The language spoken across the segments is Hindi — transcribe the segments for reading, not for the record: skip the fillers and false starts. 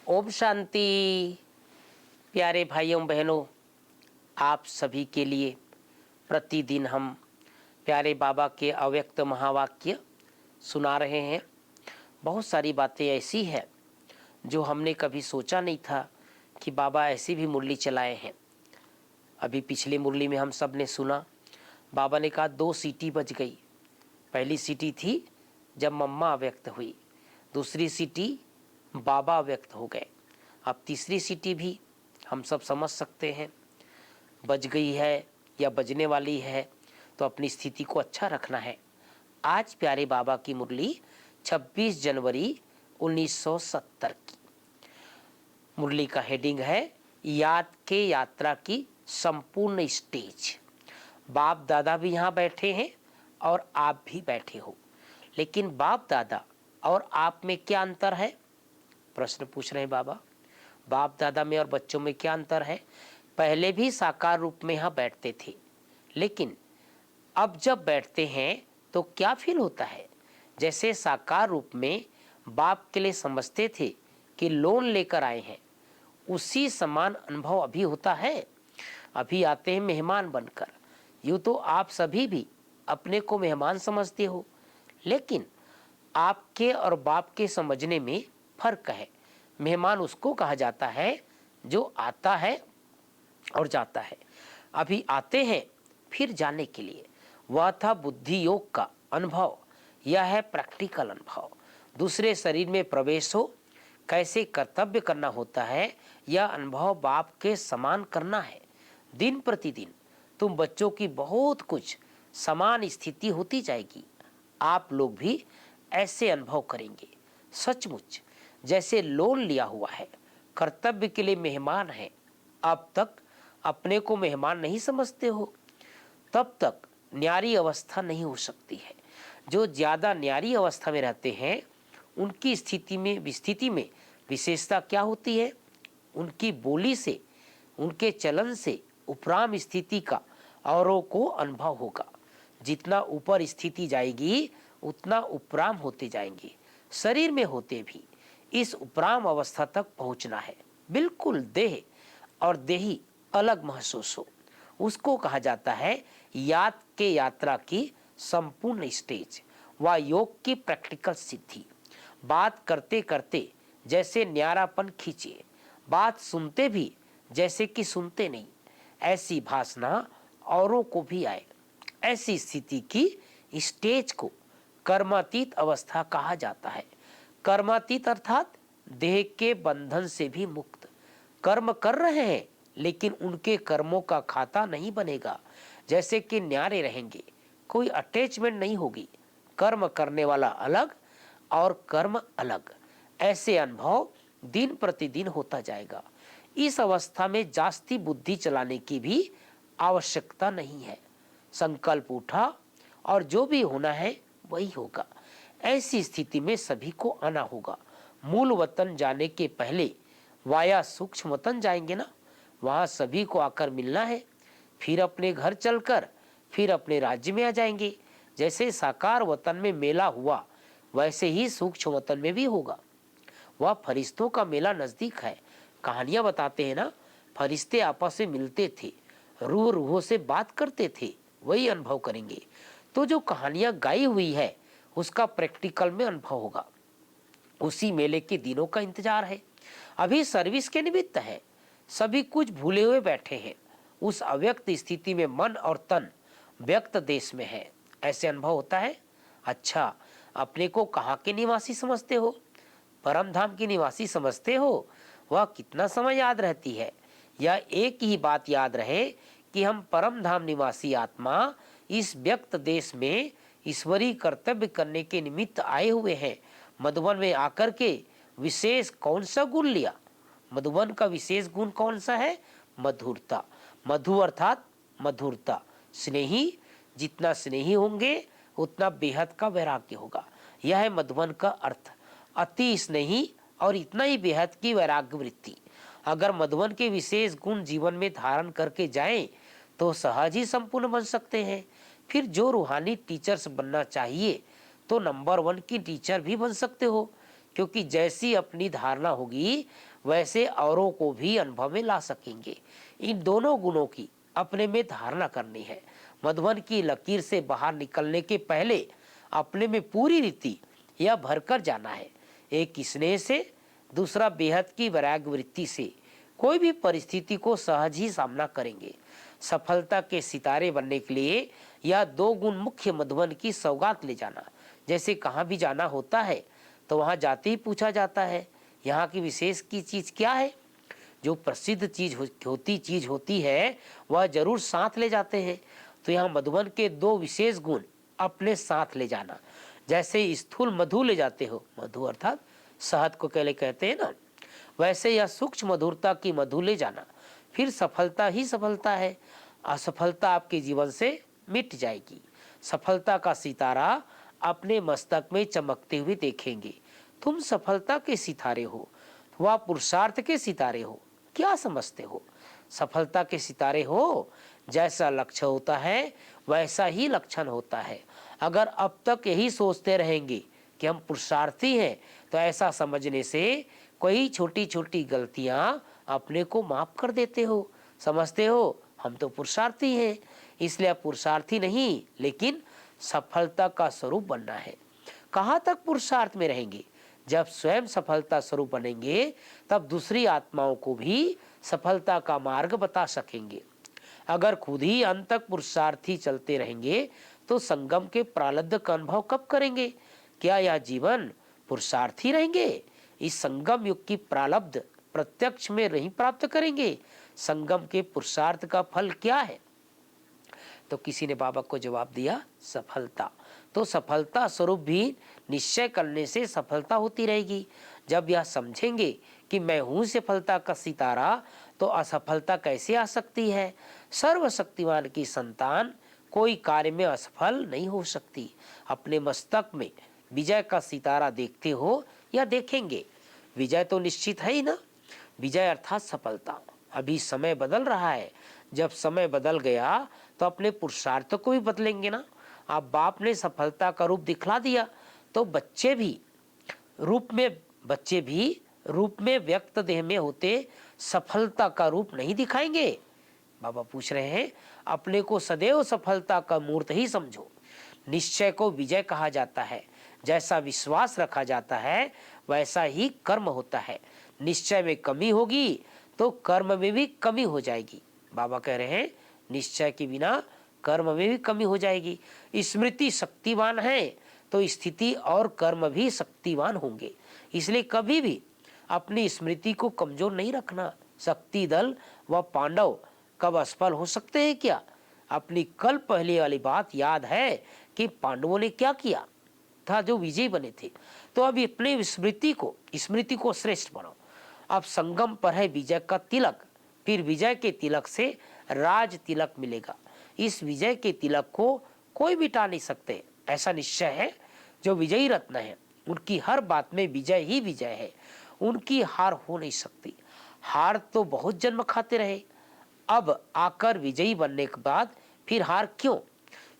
ओम शांति। प्यारे भाइयों बहनों, आप सभी के लिए प्रतिदिन हम प्यारे बाबा के अव्यक्त महावाक्य सुना रहे हैं। बहुत सारी बातें ऐसी हैं जो हमने कभी सोचा नहीं था कि बाबा ऐसी भी मुरली चलाए हैं। अभी पिछली मुरली में हम सब ने सुना, बाबा ने कहा 2 सीटी बज गई। पहली सीटी थी जब मम्मा अव्यक्त हुई, दूसरी सीटी बाबा अव्यक्त हो गए, अब तीसरी सीटी भी हम सब समझ सकते हैं बज गई है या बजने वाली है, तो अपनी स्थिति को अच्छा रखना है। आज प्यारे बाबा की मुरली 26 जनवरी 1970 की मुरली का हेडिंग है याद के यात्रा की संपूर्ण स्टेज। बाप दादा भी यहाँ बैठे हैं और आप भी बैठे हो, लेकिन बाप दादा और आप में क्या अंतर है? प्रश्न पूछ रहे हैं बाबा। बाप दादा में और बच्चों में क्या अंतर है? पहले भी साकार रूप में यहाँ बैठते थे, लेकिन अब जब बैठते हैं तो क्या फील होता है? जैसे साकार रूप में बाप के लिए समझते थे कि लोन लेकर आए हैं, उसी समान अनुभव अभी होता है। अभी आते हैं मेहमान बनकर। यूँ तो आप सभी भी अपने को मेहमान समझते हो, लेकिन आपके और बाप के समझने में फर्क है। मेहमान उसको कहा जाता है जो आता है और जाता है। अभी आते हैं फिर जाने के लिए। वह था बुद्धि योग का अनुभव, यह है प्रैक्टिकल अनुभव। दूसरे शरीर में प्रवेश हो, कैसे कर्तव्य करना होता है, यह अनुभव बाप के समान करना है। दिन प्रतिदिन तुम बच्चों की बहुत कुछ समान स्थिति होती जाएगी। आप लोग भी ऐसे अनुभव करेंगे। सचमुच जैसे लोन लिया हुआ है, कर्तव्य के लिए मेहमान है। अब तक अपने को मेहमान नहीं समझते हो, तब तक न्यारी अवस्था नहीं हो सकती है। जो ज़्यादा न्यारी अवस्था में रहते हैं, उनकी स्थिति में विशेषता क्या होती है? उनकी बोली से, उनके चलन से उपराम स्थिति का औरों को अनुभव होगा। जितना ऊपर स्थिति जाएगी उतना उपराम होते जाएंगे। शरीर में होते भी इस उपराम अवस्था तक पहुंचना है। बिल्कुल देह और देही अलग महसूस हो, उसको कहा जाता है याद के यात्रा की संपूर्ण स्टेज व योग की प्रैक्टिकल सिद्धि। बात करते करते जैसे न्यारापन खींचे, बात सुनते भी जैसे कि सुनते नहीं, ऐसी भासना औरों को भी आए। ऐसी स्थिति की स्टेज को कर्मातीत अवस्था कहा जाता है। कर्मातीत अर्थात देह के बंधन से भी मुक्त। कर्म कर रहे हैं लेकिन उनके कर्मों का खाता नहीं बनेगा, जैसे कि न्यारे रहेंगे, कोई अटैचमेंट नहीं होगी। कर्म करने वाला अलग और कर्म अलग। ऐसे अनुभव दिन प्रतिदिन होता जाएगा। इस अवस्था में जास्ती बुद्धि चलाने की भी आवश्यकता नहीं है। संकल्प उठा और जो भी होना है वही होगा। ऐसी स्थिति में सभी को आना होगा। मूल वतन जाने के पहले वाया सूक्ष्म वतन जाएंगे ना, वहाँ सभी को आकर मिलना है। फिर अपने घर चलकर फिर अपने राज्य में आ जाएंगे। जैसे साकार वतन में मेला हुआ, वैसे ही सूक्ष्म वतन में भी होगा। वह फरिश्तों का मेला नजदीक है। कहानियां बताते हैं ना, फरिश्ते आपस में मिलते थे, रूह रूहों से बात करते थे, वही अनुभव करेंगे। तो जो कहानियां गाई हुई है उसका प्रैक्टिकल में अनुभव होगा। उसी मेले के दिनों का इंतजार है। अभी सर्विस के निमित्त है, सभी कुछ भूले हुए बैठे हैं। उस अव्यक्त स्थिति में मन और तन व्यक्त देश में है, ऐसे अनुभव होता है। अच्छा, अपने को कहाँ के निवासी समझते हो? परम धाम की निवासी समझते हो? वह कितना समय याद रहती है? यह एक ही बात याद रहे कि हम परम धाम निवासी आत्मा इस व्यक्त देश में ईश्वरीय कर्तव्य करने के निमित्त आए हुए हैं। मधुबन में आकर के विशेष कौन सा गुण लिया? मधुबन का विशेष गुण कौन सा है? मधुरता। मधु अर्थात मधुरता। स्नेही, जितना स्नेही होंगे उतना बेहद का वैराग्य होगा। यह है मधुबन का अर्थ। अति स्नेही और इतना ही बेहद की वैराग्य वृत्ति। अगर मधुबन के विशेष गुण जीवन में धारण करके जाएं तो सहज ही संपूर्ण बन सकते हैं। फिर जो रूहानी टीचर्स बनना चाहिए तो नंबर 1 की टीचर भी बन सकते हो, क्योंकि जैसी अपनी धारणा होगी वैसे औरों को भी अनुभव में ला सकेंगे। इन दोनों गुणों की अपने में धारणा करनी है। मधुबन की लकीर से बाहर निकलने के पहले अपने में पूरी रीति यह भरकर जाना है। एक स्नेह से, दूसरा बेहद की वैराग्य वृत्ति से कोई भी परिस्थिति को सहज ही सामना करेंगे। सफलता के सितारे बनने के लिए यह दो गुण मुख्य मधुबन की सौगात ले जाना। जैसे कहाँ भी जाना होता है तो वहाँ जाते ही पूछा जाता है यहाँ की विशेष की चीज क्या है। जो प्रसिद्ध चीज होती है वह जरूर साथ ले जाते हैं। तो यहाँ मधुबन के दो विशेष गुण अपने साथ ले जाना। जैसे स्थूल मधु ले जाते हो, मधु अर्थात शहद को कहले कहते हैं ना, वैसे यह सूक्ष्म मधुरता की मधु ले जाना। फिर सफलता ही सफलता है, असफलता आपके जीवन से मिट जाएगी। सफलता का सितारा अपने मस्तक में चमकते हुए देखेंगे। तुम सफलता के सितारे हो, वह पुरुषार्थ के सितारे हो। क्या समझते हो? सफलता के सितारे हो, जैसा लक्ष्य होता है वैसा ही लक्षण होता है। अगर अब तक यही सोचते रहेंगे कि हम पुरुषार्थी हैं तो ऐसा समझने से कोई छोटी छोटी गलतियां अपने को माफ कर देते हो। समझते हो हम तो पुरुषार्थी हैं, इसलिए पुरुषार्थी नहीं लेकिन सफलता का स्वरूप बनना है। कहाँ तक पुरुषार्थ में रहेंगे? जब स्वयं सफलता स्वरूप बनेंगे तब दूसरी आत्माओं को भी सफलता का मार्ग बता सकेंगे। अगर खुद ही अंत तक पुरुषार्थी चलते रहेंगे तो संगम के प्रारब्ध का अनुभव कब करेंगे? क्या यह जीवन पुरुषार्थी रहेंगे? इस संगम युग की प्रारब्ध प्रत्यक्ष में नहीं प्राप्त करेंगे। संगम के पुरुषार्थ का फल क्या है? तो किसी ने बाबा को जवाब दिया, सफलता। तो सफलता स्वरूप भी निश्चय करने से सफलता होती रहेगी। जब यह समझेंगे कि मैं हूं सफलता का सितारा तो असफलता कैसे आ सकती है? सर्वशक्तिमान की संतान कोई कार्य में असफल नहीं हो सकती। अपने मस्तक में विजय का सितारा देखते हो या देखेंगे? विजय तो निश्चित है ही ना। विजय अर्थात सफलता। अभी समय बदल रहा है, जब समय बदल गया तो अपने पुरुषार्थ को भी बदलेंगे ना। आप बाप ने सफलता का रूप दिखला दिया तो बच्चे भी रूप में व्यक्त देह में होते सफलता का रूप नहीं दिखाएंगे। बाबा पूछ रहे हैं अपने को सदैव सफलता का मूर्त ही समझो। निश्चय को विजय कहा जाता है। जैसा विश्वास रखा जाता है वैसा ही कर्म होता है। निश्चय में कमी होगी तो कर्म में भी कमी हो जाएगी। बाबा कह रहे हैं निश्चय के बिना कर्म में भी कमी हो जाएगी। स्मृति शक्तिवान है तो स्थिति और कर्म भी शक्तिवान होंगे। इसलिए कभी भी अपनी स्मृति को कमजोर नहीं रखना। शक्ति दल व पांडव कब असफल हो सकते हैं क्या? अपनी कल पहले वाली बात याद है कि पांडवों ने क्या किया था जो विजयी बने थे। तो अब अपने स्मृति को श्रेष्ठ बनाओ। अब संगम पर है विजय का तिलक, फिर विजय के तिलक से राज तिलक मिलेगा। इस विजय के तिलक को कोई मिटा नहीं सकते। ऐसा निश्चय है जो विजयी रत्न है उनकी हर बात में विजय ही विजय है। उनकी हार हो नहीं सकती। हार तो बहुत जन्म खाते रहे, अब आकर विजयी बनने के बाद फिर हार क्यों?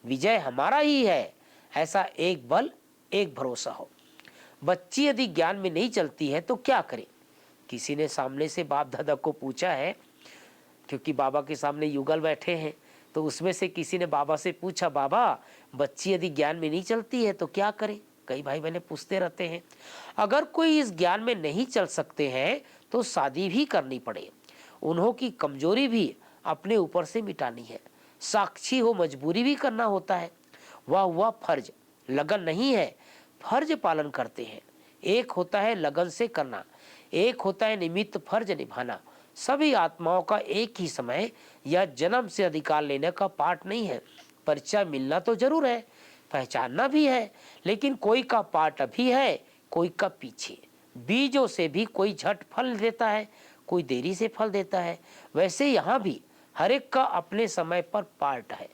विजय हमारा ही है, ऐसा एक बल एक भरोसा हो। बच्ची यदि ज्ञान में नहीं चलती है तो क्या करे? किसी ने सामने से बाप दादा को पूछा है, क्योंकि बाबा के सामने युगल बैठे हैं, तो उसमें से किसी ने बाबा से पूछा, बाबा बच्ची यदि ज्ञान में नहीं चलती है तो क्या करे? कई भाई बहने पूछते रहते हैं। अगर कोई इस ज्ञान में नहीं चल सकते हैं तो शादी भी करनी पड़े। उन्हों की कमजोरी भी अपने ऊपर से मिटानी है। साक्षी हो मजबूरी भी करना होता है। वह फर्ज, लगन नहीं है, फर्ज पालन करते हैं। एक होता है लगन से करना, एक होता है निमित्त फर्ज निभाना। सभी आत्माओं का एक ही समय या जन्म से अधिकार लेने का पाठ नहीं है। परिचय मिलना तो जरूर है, पहचानना भी है, लेकिन कोई का पाठ अभी है, कोई का पीछे। बीजों से भी कोई झट फल देता है, कोई देरी से फल देता है। वैसे यहाँ भी हर एक का अपने समय पर पार्ट है।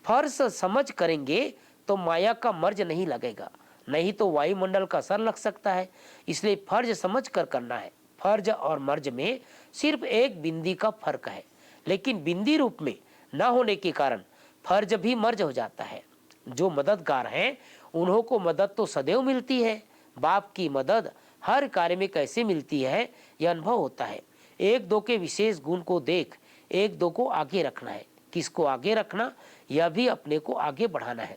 फर्ज समझ करेंगे तो माया का मर्ज नहीं लगेगा, नहीं तो वायुमंडल का असर लग सकता है। इसलिए फर्ज समझ कर करना है। फर्ज और मर्ज में सिर्फ एक बिंदी का फर्क है, लेकिन बिंदी रूप में न होने के कारण फर्ज भी मर्ज हो जाता है। जो मददगार हैं उन्हों को मदद तो सदैव मिलती है। बाप की मदद हर कार्य में कैसे मिलती है यह अनुभव होता है। एक दो के विशेष गुण को देख एक दो को आगे रखना है। किसको आगे रखना? यह भी अपने को आगे बढ़ाना है।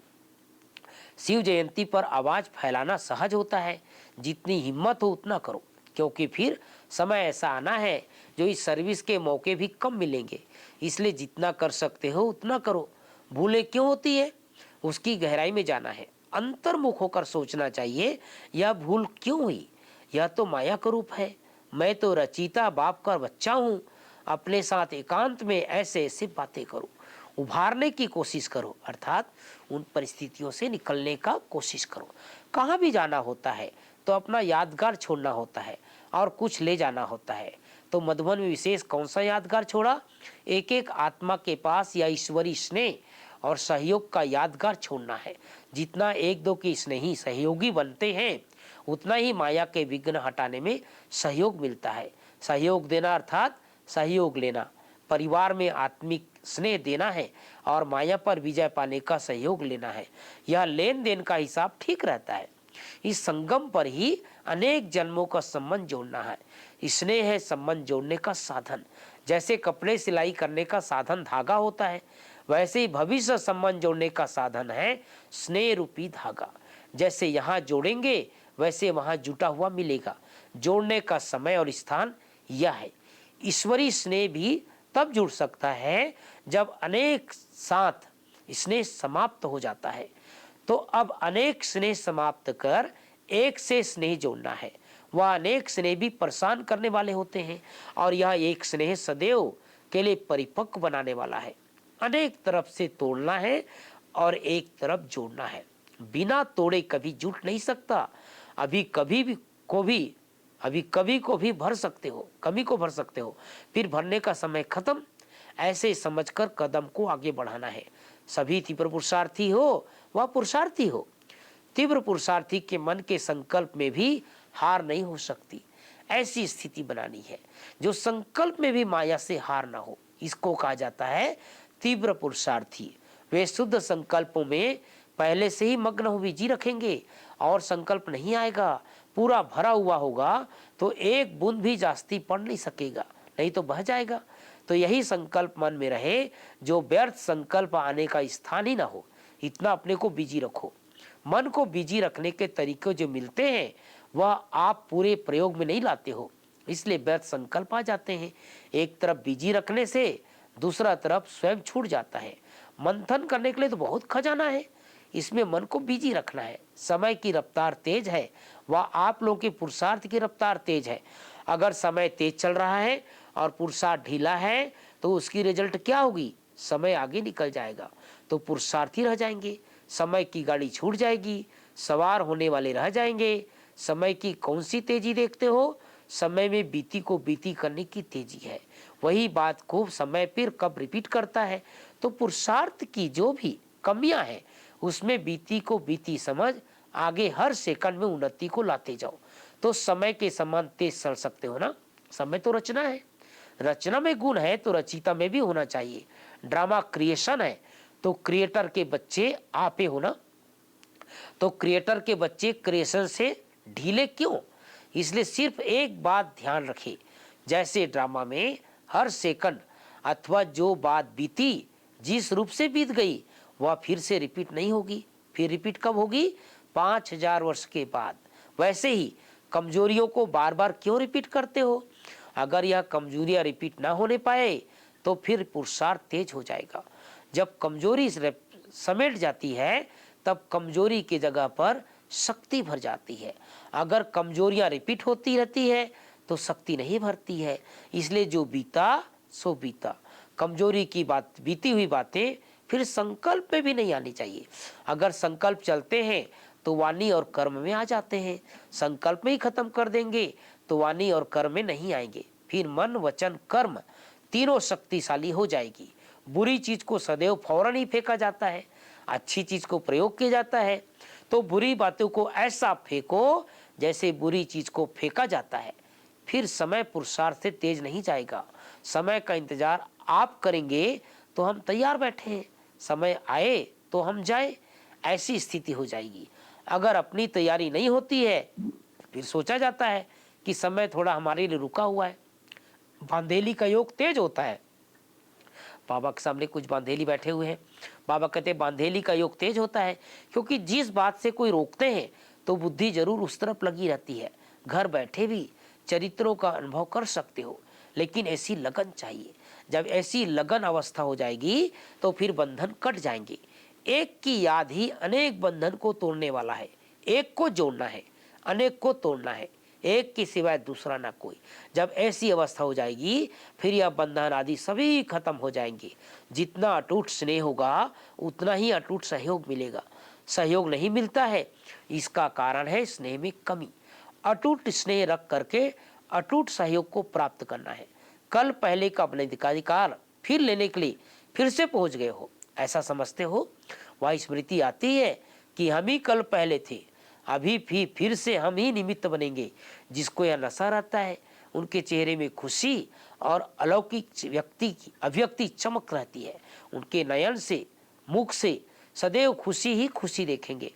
शिव जयंती पर आवाज फैलाना सहज होता है। जितनी हिम्मत हो उतना करो, क्योंकि फिर समय ऐसा आना है जो इस सर्विस के मौके भी कम मिलेंगे। इसलिए जितना कर सकते हो उतना करो। भूलें क्यों होती है, उसकी गहराई में जाना है। अंतर्मुख होकर सोचना चाहिए, यह भूल क्यों हुई? यह तो माया का रूप है। मैं तो रचयिता बाप का बच्चा हूँ। अपने साथ एकांत में ऐसे ऐसे बातें करो, उभारने की कोशिश करो, अर्थात उन परिस्थितियों से निकलने का कोशिश करो। कहाँ भी जाना होता है तो अपना यादगार छोड़ना होता है और कुछ ले जाना होता है। तो मधुबन में विशेष कौन सा यादगार छोड़ा? एक एक आत्मा के पास या ईश्वरी स्नेह और सहयोग का यादगार छोड़ना है। जितना एक दो की स्नेही सहयोगी बनते हैं उतना ही माया के विघ्न हटाने में सहयोग मिलता है। सहयोग देना अर्थात सहयोग लेना। परिवार में आत्मिक स्नेह देना है और माया पर विजय पाने का सहयोग लेना है। यह लेन देन का हिसाब ठीक रहता है। इस संगम पर ही अनेक जन्मों का संबंध जोड़ना है। स्नेह है संबंध जोड़ने का साधन। जैसे कपड़े सिलाई करने का साधन धागा होता है, वैसे ही भविष्य संबंध जोड़ने का साधन है स्नेह रूपी धागा। जैसे यहाँ जोड़ेंगे वैसे वहाँ जुटा हुआ मिलेगा। जोड़ने का समय और स्थान यह है। ईश्वरी स्नेह भी तब जुड़ सकता है जब अनेक साथ स्नेह समाप्त हो जाता है। तो अब अनेक स्नेह समाप्त कर एक से स्नेह जोड़ना है। वह अनेक स्नेह भी परेशान करने वाले होते हैं और यह एक स्नेह सदैव के लिए परिपक्व बनाने वाला है। अनेक तरफ से तोड़ना है और एक तरफ जोड़ना है। बिना तोड़े कभी जुट नहीं सकता। अभी कभी को भी भर सकते हो, कमी को भर सकते हो, फिर भरने का समय खत्म। ऐसे समझकर कदम को आगे बढ़ाना है। सभी तीव्र पुरुषार्थी हो वह पुरुषार्थी हो। तीव्र पुरुषार्थी के मन के संकल्प में भी हार नहीं हो सकती। ऐसी स्थिति बनानी है जो संकल्प में भी माया से हार ना हो। इसको कहा जाता है तीव्र पुरुषार्थी। वे शुद्ध संकल्पों में पहले से ही मग्न हो बिजी रखेंगे और संकल्प नहीं आएगा। पूरा भरा हुआ होगा तो एक बूंद भी जास्ती पड़ नहीं सकेगा, नहीं तो बह जाएगा। तो यही संकल्प मन में रहे जो व्यर्थ संकल्प आने का स्थान ही ना हो। इतना अपने को बिजी रखो। मन को बिजी रखने के तरीके जो मिलते हैं वह आप पूरे प्रयोग में नहीं लाते हो, इसलिए व्यर्थ संकल्प आ जाते हैं। एक तरफ बिजी रखने से दूसरा तरफ स्वयं छूट जाता है। मंथन करने के लिए तो बहुत खजाना है, इसमें मन को बिजी रखना है। समय की रफ्तार तेज है, वह आप लोगों के पुरुषार्थ की रफ्तार तेज है। अगर समय तेज चल रहा है और पुरुषार्थ ढीला है तो उसकी रिजल्ट क्या होगी? समय आगे निकल जाएगा तो पुरुषार्थी रह जाएंगे, समय की गाड़ी छूट जाएगी, सवार होने वाले रह जाएंगे। समय की कौन सी तेजी देखते हो? समय में बीती को बीती करने की तेजी है। वही बात को समय फिर कब रिपीट करता है। तो पुरुषार्थ की जो भी कमियां हैं उसमें बीती को बीती समझ आगे हर सेकंड में उन्नति को लाते जाओ तो समय के समान तेज चल सकते हो ना। समय तो रचना है, रचना में गुण है तो रचयिता में भी होना चाहिए। ड्रामा क्रिएशन है तो क्रिएटर के बच्चे आप ही हो ना। तो क्रिएटर के बच्चे क्रिएशन से ढीले क्यों? इसलिए सिर्फ एक बात ध्यान रखें, जैसे ड्रामा में हर सेकंड अथवा जो बात बीती जिस रूप से बीत गई वह फिर से रिपीट नहीं होगी। फिर रिपीट कब होगी? 5000 वर्ष के बाद। वैसे ही कमजोरियों को बार बार क्यों रिपीट करते हो? अगर यह कमजोरियां रिपीट ना होने पाए तो फिर पुरुषार्थ तेज हो जाएगा। जब कमजोरी समेट जाती है तब कमजोरी की जगह पर शक्ति भर जाती है। अगर कमजोरियां रिपीट होती रहती है तो शक्ति नहीं भरती है। इसलिए जो बीता सो बीता। कमजोरी की बात, बीती हुई बातें फिर संकल्प में भी नहीं आनी चाहिए। अगर संकल्प चलते हैं तो वाणी और कर्म में आ जाते हैं। संकल्प में ही खत्म कर देंगे तो वाणी और कर्म में नहीं आएंगे। फिर मन वचन कर्म तीनों शक्तिशाली हो जाएगी। बुरी चीज को सदैव फौरन ही फेंका जाता है, अच्छी चीज को प्रयोग किया जाता है। तो बुरी बातों को ऐसा फेंको जैसे बुरी चीज को फेंका जाता है। फिर समय पुरुषार्थ से तेज नहीं जाएगा। समय का इंतजार आप करेंगे तो हम तैयार बैठे हैं, समय आए तो हम जाए, ऐसी स्थिति हो जाएगी। अगर अपनी तैयारी नहीं होती है फिर सोचा जाता है कि समय थोड़ा हमारे लिए रुका हुआ है। बांधेली का योग तेज होता है। बाबा के सामने कुछ बांधेली बैठे हुए हैं। बाबा कहते हैं बांधेली का योग तेज होता है, क्योंकि जिस बात से कोई रोकते हैं तो बुद्धि जरूर उस तरफ लगी रहती है। घर बैठे भी चरित्रों का अनुभव कर सकते हो, लेकिन ऐसी लगन चाहिए। जब ऐसी लगन अवस्था हो जाएगी तो फिर बंधन कट जाएंगे। एक की याद ही अनेक बंधन को तोड़ने वाला है। एक को जोड़ना है, अनेक को तोड़ना है, एक के सिवाय दूसरा ना कोई। जब ऐसी अवस्था हो जाएगी फिर यह बंधन आदि सभी खत्म हो जाएंगे। जितना अटूट स्नेह होगा उतना ही अटूट सहयोग मिलेगा। सहयोग नहीं मिलता है, इसका कारण है स्नेह में कमी। अटूट स्नेह रख करके अटूट सहयोग को प्राप्त करना है। कल पहले का अपने अधिकार फिर लेने के लिए फिर से पहुंच गए हो, ऐसा समझते हो। वह स्मृति आती है कि हम ही कल पहले थे, अभी भी फिर से हम ही निमित्त बनेंगे। जिसको यह नशा रहता है उनके चेहरे में खुशी और अलौकिक व्यक्ति की अभिव्यक्ति चमक रहती है। उनके नयन से, मुख से सदैव खुशी ही खुशी देखेंगे।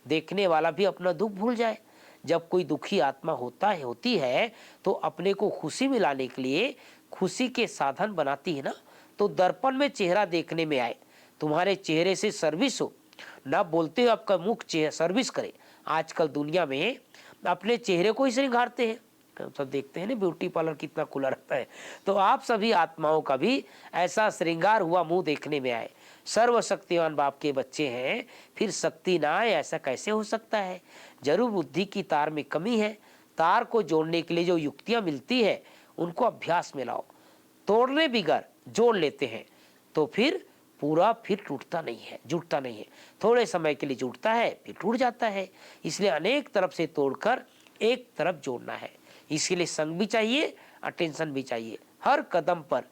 देखने वाला भी अपना दुख भूल जाए। जब कोई दुखी आत्मा होती है तो अपने को खुशी में लाने के लिए खुशी के साधन बनाती है ना, तो दर्पण में चेहरा देखने में आए, तुम्हारे चेहरे से सर्विस हो, ना बोलते हो आपका मुख सर्विस करे। आजकल दुनिया में अपने चेहरे को ही श्रृंगारते हैं। हम सब देखते हैं ना ब्यूटी पार्लर कितना खुला रहता है। तो आप सभी आत्माओं का भी ऐसा श्रृंगार हुआ मुंह देखने में आए। सर्वशक्तिवान बाप के बच्चे हैं, फिर शक्ति ना आए ऐसा कैसे हो सकता है। जरूर बुद्धि की तार में कमी है। तार को जोड़ने के लिए जो युक्तियां मिलती है उनको अभ्यास में लाओ। तोड़ने बिगर जोड़ लेते हैं तो फिर पूरा फिर टूटता नहीं है, जुटता नहीं है। थोड़े समय के लिए जुटता है फिर टूट जाता है। इसलिए अनेक तरफ से तोड़कर एक तरफ जोड़ना है। इसके लिए संग भी चाहिए, अटेंशन भी चाहिए। हर कदम पर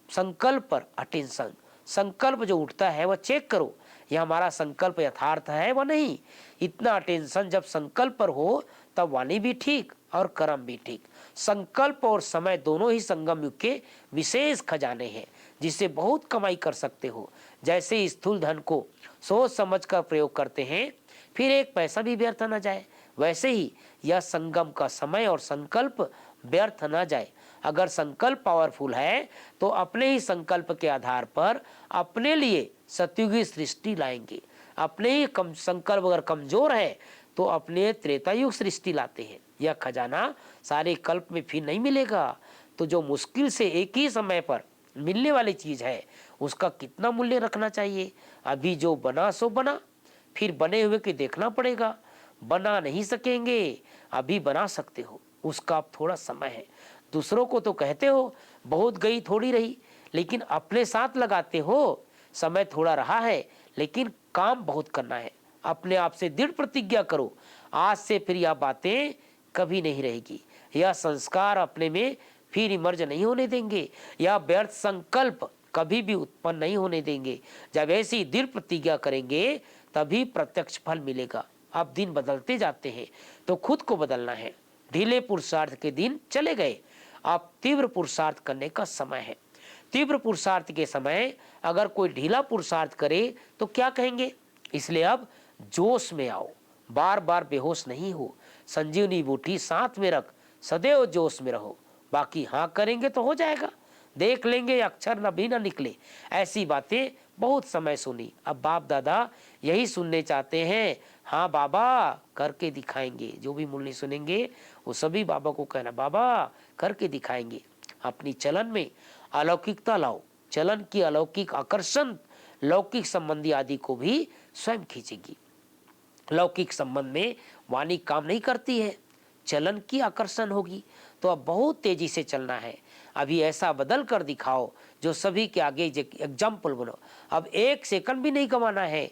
संकल्प पर अटेंशन। संकल्प जो उठता है वह चेक करो, यह हमारा संकल्प यथार्थ है व नहीं। इतना अटेंशन जब संकल्प पर हो तब वाणी भी ठीक और कर्म भी ठीक। संकल्प और समय दोनों ही संगम युग के विशेष खजाने हैं, जिससे बहुत कमाई कर सकते हो। जैसे स्थूल धन को सोच समझ कर प्रयोग करते हैं फिर एक पैसा भी व्यर्थ न जाए, वैसे ही यह संगम का समय और संकल्प व्यर्थ न जाए। अगर संकल्प पावरफुल है तो अपने ही संकल्प के आधार पर अपने लिए सतयुगी सृष्टि लाएंगे। अपने ही संकल्प अगर कमजोर है तो अपने त्रेतायुग सृष्टि लाते हैं। यह खजाना सारे कल्प में फिर नहीं मिलेगा। तो जो मुश्किल से एक ही समय पर मिलने वाली चीज है उसका कितना मूल्य रखना चाहिए। अभी जो बना सो बना, फिर बने हुए के देखना पड़ेगा। बना नहीं सकेंगे, अभी बना सकते हो, उसका अब थोड़ा समय है। दूसरों को तो कहते हो बहुत गई थोड़ी रही, लेकिन अपने साथ लगाते हो समय थोड़ा रहा है लेकिन काम बहुत करना है। अपने आप से दृढ़ प्रतिज्ञा करो, आज से फिर यह बातें कभी नहीं रहेगी। यह संस्कार अपने में फिर इमर्ज नहीं होने देंगे। यह व्यर्थ संकल्प कभी भी उत्पन्न नहीं होने देंगे। जब ऐसी दृढ़ प्रतिज्ञा करेंगे तभी प्रत्यक्ष फल मिलेगा। अब दिन बदलते जाते हैं तो खुद को बदलना है। ढीले पुरुषार्थ के दिन चले गए, अब तीव्र पुरुषार्थ करने का समय है। तीव्र पुरुषार्थ के समय अगर कोई ढीला पुरुषार्थ करे तो क्या कहेंगे। इसलिए अब जोश में आओ, बार बार बेहोश नहीं हो। संजीवनी बूटी साथ में रख, सदैव जोश में रहो। बाकी हाँ करेंगे तो हो जाएगा, देख लेंगे अक्षर न भी न निकले। ऐसी बातें बहुत समय सुनी, अब बाप दादा यही सुनने चाहते हैं। हाँ बाबा करके दिखाएंगे। जो भी मुरली सुनेंगे वो सभी बाबा को कहना बाबा करके दिखाएंगे। अपनी चलन में अलौकिकता लाओ। चलन की अलौकिक आकर्षण लौकिक संबंधी आदि को भी स्वयं खींचेगी। लौकिक संबंध में वाणी काम नहीं करती है, चलन की आकर्षण होगी। तो अब बहुत तेजी से चलना है। अभी ऐसा बदल कर दिखाओ जो सभी के आगे एग्जाम्पल बनो। अब एक सेकंड भी नहीं गंवाना है।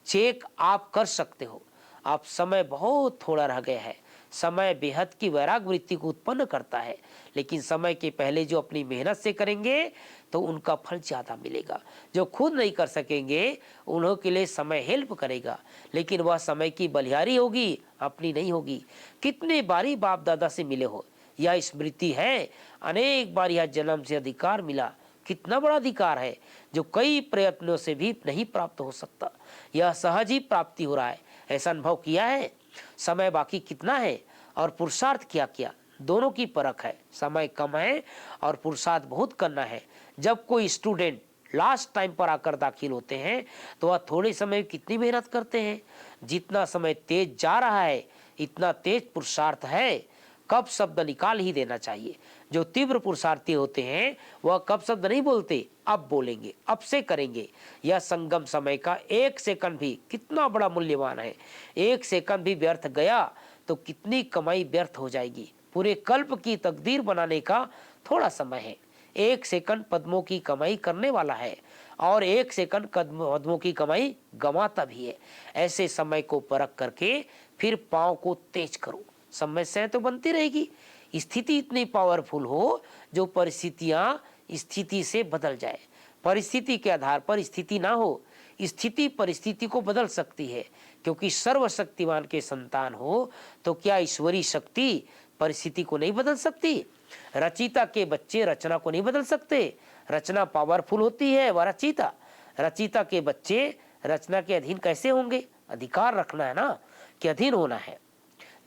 चेक आप कर सकते हो। अब समय बहुत थोड़ा रह गया है। समय बेहद की वैराग वृत्ति को उत्पन्न करता है, लेकिन समय के पहले जो अपनी मेहनत से करेंगे तो उनका फल ज्यादा मिलेगा। जो खुद नहीं कर सकेंगे उन्हों के लिए समय हेल्प करेगा, लेकिन वह समय की बलिहारी होगी, अपनी नहीं होगी। कितने बारी बाप दादा से मिले हो, यह स्मृति है। अनेक बार यह जन्म से अधिकार मिला। कितना बड़ा अधिकार है जो कई प्रयत्नों से भी नहीं प्राप्त हो सकता। यह सहज ही प्राप्ति हो रहा है, ऐसा अनुभव किया है। समय बाकी कितना है, और पुरुषार्थ क्या किया, दोनों की परख है। समय कम है और पुरुषार्थ बहुत करना है। जब कोई स्टूडेंट लास्ट टाइम पर आकर दाखिल होते हैं तो वह थोड़े समय में कितनी मेहनत करते हैं। जितना समय तेज जा रहा है इतना तेज पुरुषार्थ है। कब शब्द निकाल ही देना चाहिए। जो तीव्र पुरुषार्थी होते हैं वह कब शब्द नहीं बोलते, अब बोलेंगे, अब से करेंगे। यह संगम समय का एक सेकंड भी कितना बड़ा मूल्यवान है। एक सेकंड भी व्यर्थ गया तो कितनी कमाई व्यर्थ हो जाएगी। पूरे कल्प की तकदीर बनाने का थोड़ा समय है। एक सेकंड पद्मों की कमाई करने वाला है और एक सेकंड पद्मों की कमाई गंवाता भी है। ऐसे समय को परख करके फिर पांव को तेज करो। समस्याएं तो बनती रहेगी। स्थिति इतनी पावरफुल हो जो परिस्थितियां स्थिति से बदल जाए। परिस्थिति के आधार पर स्थिति ना हो, स्थिति परिस्थिति को बदल सकती है। क्योंकि सर्वशक्तिमान के संतान हो तो क्या ईश्वरीय शक्ति परिस्थिति को नहीं बदल सकती। रचिता के बच्चे रचना को नहीं बदल सकते। रचना पावरफुल होती है, वह रचिता। रचिता के बच्चे रचना के अधीन कैसे होंगे। अधिकार रखना है ना, कि अधीन होना है।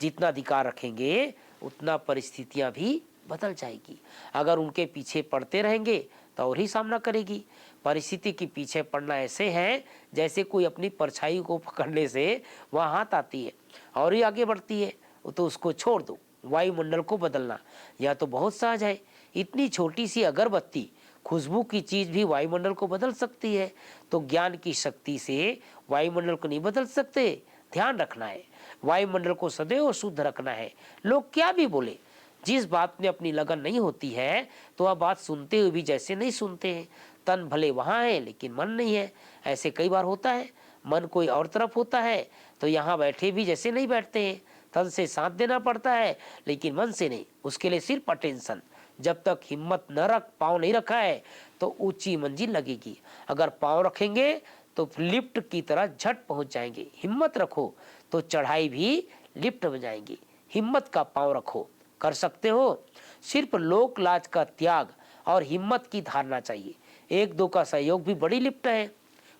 जितना अधिकार रखेंगे उतना परिस्थितियां भी बदल जाएगी। अगर उनके पीछे पड़ते रहेंगे तो और ही सामना करेगी। परिस्थिति के पीछे पड़ना ऐसे है जैसे कोई अपनी परछाई को पकड़ने से वह हाथ आती है और ही आगे बढ़ती है, तो उसको छोड़ दो। वायुमंडल को बदलना यह तो बहुत सहज है। इतनी छोटी सी अगरबत्ती, खुशबू की चीज भी वायुमंडल को बदल सकती है। तो ज्ञान की शक्ति से वायुमंडल को नहीं बदल सकते। ध्यान रखना है, वायुमंडल को सदैव शुद्ध रखना है। लोग क्या भी बोले, जिस बात में अपनी लगन नहीं होती है तो वह बात सुनते हुए भी जैसे नहीं सुनते हैं। तन भले वहां है लेकिन मन नहीं है, ऐसे कई बार होता है। मन कोई और तरफ होता है तो यहाँ बैठे भी जैसे नहीं बैठते हैं। तन से साथ देना पड़ता है लेकिन मन से नहीं। उसके लिए सिर्फ अटेंशन। जब तक हिम्मत न रख, पाँव नहीं रखा है तो ऊंची मंजिल लगेगी। अगर पाँव रखेंगे तो लिफ्ट की तरह झट पहुंच जाएंगे। हिम्मत रखो तो चढ़ाई भी लिफ्ट में जाएंगी। हिम्मत का पाँव रखो, कर सकते हो। सिर्फ लोक लाज का त्याग और हिम्मत की धारणा चाहिए। एक दो का सहयोग भी बड़ी लिफ्ट है।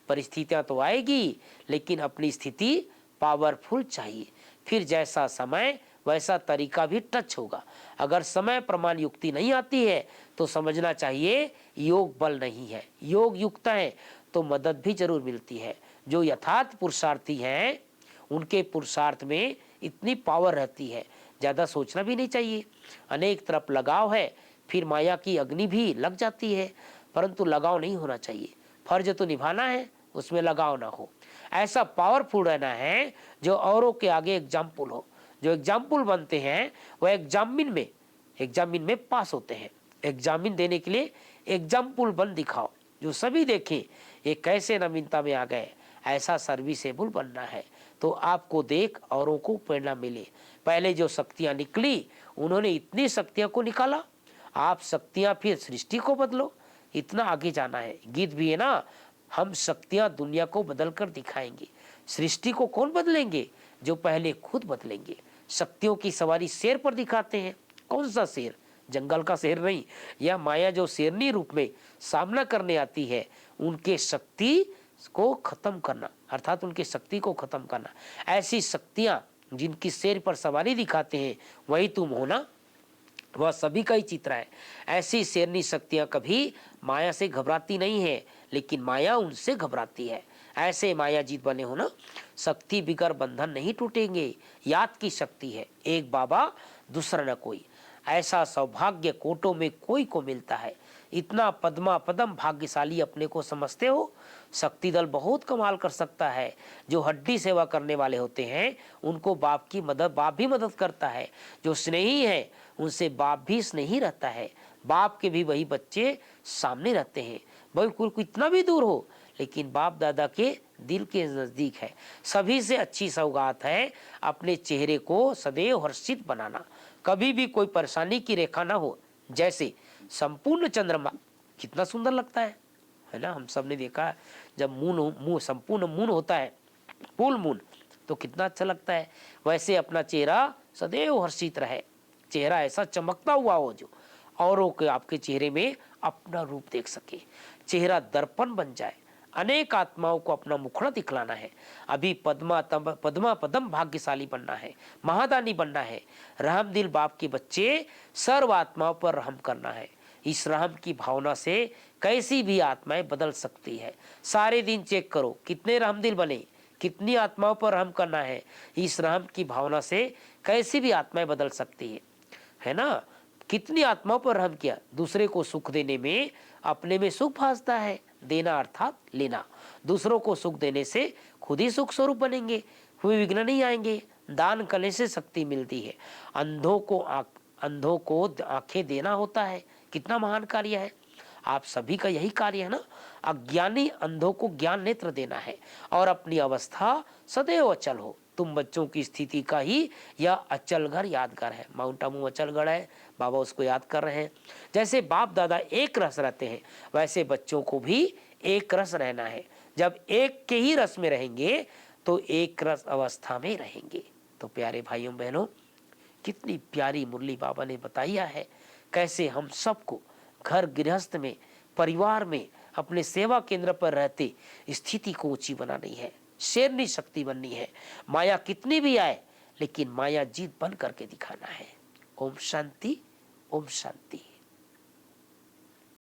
परिस्थितियां तो आएगी लेकिन अपनी स्थिति पावरफुल चाहिए। फिर जैसा समय वैसा तरीका भी टच होगा। अगर समय प्रमाण युक्ति नहीं आती है तो समझना चाहिए योग बल नहीं है, योग युक्त है तो मदद भी जरूर मिलती है। जो यथार्थ पुरुषार्थी हैं उनके पुरुषार्थ में इतनी पावर रहती है, ज्यादा सोचना भी नहीं चाहिए। अनेक तरफ लगाव है, फिर माया की अग्नि भी लग जाती है, परंतु लगाव नहीं होना चाहिए। फर्ज तो निभाना है, उसमें लगाव ना हो। ऐसा पावरफुल रहना है जो औरों के आगे एग्जाम्पल हो। जो एग्जाम्पल बनते हैं वह एग्जामिन में पास होते हैं। एग्जामिन देने के लिए एग्जाम्पल बन दिखाओ, जो सभी देखें ये कैसे नवीनता में आ गए। ऐसा सर्विसेबल बनना है तो आपको देख औरों को प्रेरणा मिले। पहले जो शक्तियां निकली उन्होंने इतनी शक्तियों को निकाला, आप शक्तियां फिर सृष्टि को बदलो। इतना आगे जाना है। गीत भी है ना, हम शक्तियां दुनिया को बदल कर दिखाएंगे। सृष्टि को कौन बदलेंगे, जो पहले खुद बदलेंगे। शक्तियों की सवारी शेर पर दिखाते हैं। कौन सा शेर, जंगल का शेर नहीं। यह माया जो शेरनी रूप में सामना करने आती है उनके शक्ति को खत्म करना, अर्थात उनकी शक्ति को खत्म करना। ऐसी शक्तियां जिनकी शेर पर सवारी दिखाते हैं वही तुम हो ना, वह सभी का ही चित्र है। ऐसी शेरनी शक्तियां कभी माया से घबराती नहीं है लेकिन माया उनसे घबराती है। ऐसे माया जीत बने हो ना। शक्ति बिगर बंधन नहीं टूटेंगे। याद की शक्ति है, एक बाबा दूसरा न कोई। ऐसा सौभाग्य कोटों में कोई को मिलता है। इतना पद्मा पदम भाग्यशाली अपने को समझते हो। शक्ति दल बहुत कमाल कर सकता है। जो हड्डी सेवा करने वाले होते हैं उनको बाप भी मदद करता है। जो स्नेही है उनसे बाप भी स्नेही रहता है। बाप के भी वही बच्चे सामने रहते हैं। भाई कोई इतना भी दूर हो लेकिन बाप दादा के दिल के नजदीक है। सभी से अच्छी सौगात है अपने चेहरे को सदैव हर्षित बनाना। कभी भी कोई परेशानी की रेखा ना हो। जैसे संपूर्ण चंद्रमा कितना सुंदर लगता है ना। हम सब ने देखा जब मून संपूर्ण मून होता है, फुल मून, तो कितना अच्छा लगता है। वैसे अपना चेहरा सदैव हर्षित रहे। चेहरा ऐसा चमकता हुआ हो जो औरों के आपके चेहरे में अपना रूप देख सके। चेहरा दर्पण बन जाए। अनेक आत्माओं को अपना मुखड़ा दिखलाना है। अभी पद्मा पदम भाग्यशाली बनना है, महादानी बनना है। रहम दिल बाप के बच्चे सर्व आत्माओं पर रहम करना है। इस रहम की भावना से कैसी भी आत्माएं बदल सकती है। सारे दिन चेक करो कितने रहम दिल बने, कितनी आत्माओं पर रहम करना है। इस रहम की भावना से कैसी भी आत्माएं बदल सकती है ना। कितनी आत्माओं पर रहम किया। दूसरे को सुख देने में अपने में सुख भासता है। देना अर्थात लेना। दूसरों को सुख देने से खुद ही सुख स्वरूप बनेंगे, कोई विघ्न नहीं आएंगे। दान करने से शक्ति मिलती है। अंधों को आंखें देना होता है। कितना महान कार्य है। आप सभी का यही कार्य है ना। अज्ञानी अंधों को ज्ञान नेत्र देना है और अपनी अवस्था सदैव अचल हो। तुम बच्चों की स्थिति का ही यह अचल घर यादगार है। माउंट आबू अचलगढ़ है, बाबा उसको याद कर रहे हैं। जैसे बाप दादा एक रस रहते हैं, वैसे बच्चों को भी एक रस रहना है। जब एक के ही रस में रहेंगे तो एक रस अवस्था में रहेंगे। तो प्यारे भाइयों बहनों, कितनी प्यारी मुरली बाबा ने बताया है, कैसे हम सबको घर गृहस्थ में, परिवार में, अपने सेवा केंद्र पर रहते स्थिति को ऊंची बनानी है, शेरनी शक्ति बननी है। माया कितनी भी आए लेकिन माया जीत बन करके दिखाना है। ओम शांति, ओम शांति।